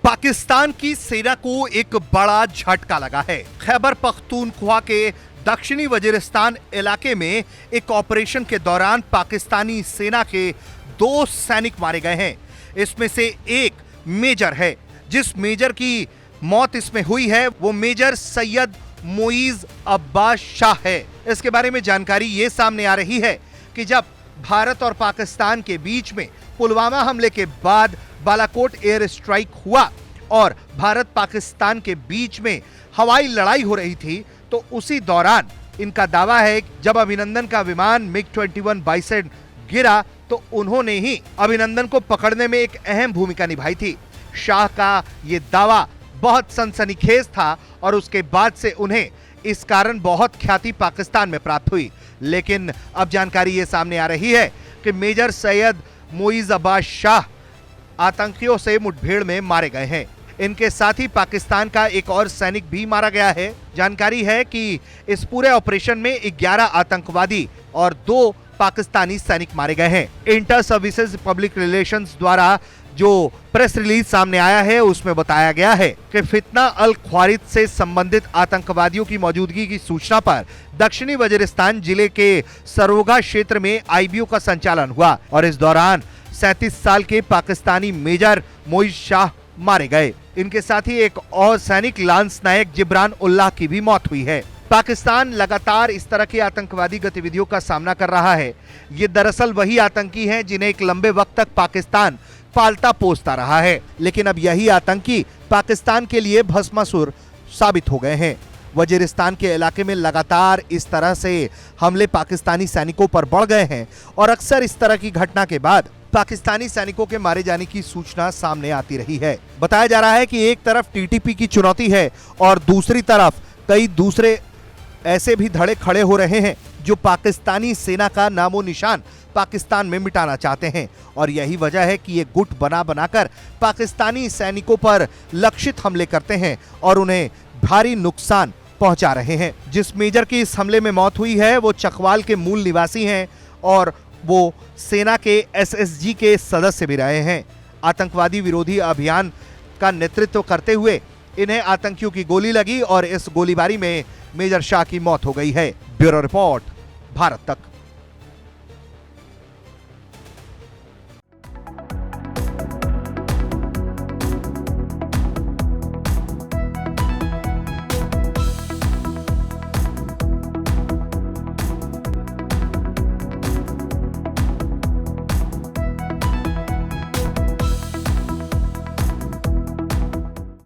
पाकिस्तान की सेना को एक बड़ा झटका लगा है। खैबर पख्तूनख्वा के दक्षिणी वजीरिस्तान इलाके में एक ऑपरेशन के दौरान पाकिस्तानी सेना के 2 सैनिक मारे गए हैं। इसमें से एक मेजर है। जिस मेजर की मौत इसमें हुई है वो मेजर सैयद मोइज अब्बास शाह है। इसके बारे में जानकारी ये सामने आ रही है कि जब भारत और पाकिस्तान के बीच में पुलवामा हमले के बाद बालाकोट एयर स्ट्राइक हुआ और भारत पाकिस्तान के बीच में हवाई लड़ाई हो रही थी, तो उसी दौरान इनका दावा है कि जब अभिनंदन का विमान मिग-21 बाइसन गिरा तो उन्होंने ही अभिनंदन को पकड़ने में एक अहम भूमिका निभाई थी। शाह का यह दावा बहुत सनसनीखेज था और उसके बाद से उन्हें इस कारण बहुत ख्याति पाकिस्तान में प्राप्त हुई। लेकिन अब जानकारी ये सामने आ रही है कि मेजर सैयद मोइज अब्बास शाह आतंकियों से मुठभेड़ में मारे गए हैं। इनके साथ ही पाकिस्तान का एक और सैनिक भी मारा गया है। जानकारी है कि इस पूरे ऑपरेशन में 11 आतंकवादी और 2 पाकिस्तानी सैनिक मारे गए हैं। इंटर सर्विसेज पब्लिक रिलेशंस द्वारा जो प्रेस रिलीज सामने आया है उसमें बताया गया है कि फितना अल ख्वारिद से संबंधित आतंकवादियों की मौजूदगी की सूचना पर दक्षिणी वजीरिस्तान जिले के सरोगा क्षेत्र में आईबीओ का संचालन हुआ और इस दौरान 37 साल के पाकिस्तानी मेजर मोइज शाह मारे गए। इनके साथ ही एक और सैनिक लांस नायक जिब्रान उल्लाह की भी मौत हुई है। पाकिस्तान लगातार इस तरह की आतंकवादी गतिविधियों का सामना कर रहा है। ये दरअसल वही आतंकी हैं जिन्हें एक लंबे वक्त तक पाकिस्तान पालता पोसता रहा है, लेकिन अब यही आतंकी पाकिस्तान के लिए भस्मासुर साबित हो गए हैं। वजीरिस्तान के इलाके में लगातार इस तरह से हमले पाकिस्तानी सैनिकों पर बढ़ गए हैं और अक्सर इस तरह की घटना के बाद पाकिस्तानी सैनिकों के मारे जाने की सूचना सामने आती रही है। बताया जा रहा है कि एक तरफ टीटीपी की चुनौती है और दूसरी तरफ कई दूसरे ऐसे भी धड़े खड़े हो रहे हैं जो पाकिस्तानी सेना का नामो निशान पाकिस्तान में मिटाना चाहते हैं और यही वजह है कि ये गुट बना बनाकर पाकिस्तानी सैनिकों पर लक्षित हमले करते हैं और उन्हें भारी नुकसान पहुंचा रहे हैं। जिस मेजर की इस हमले में मौत हुई है वो चकवाल के मूल निवासी हैं और वो सेना के एसएसजी के सदस्य भी रहे हैं। आतंकवादी विरोधी अभियान का नेतृत्व करते हुए इन्हें आतंकियों की गोली लगी और इस गोलीबारी में मेजर शाह की मौत हो गई है। ब्यूरो रिपोर्ट, भारत तक।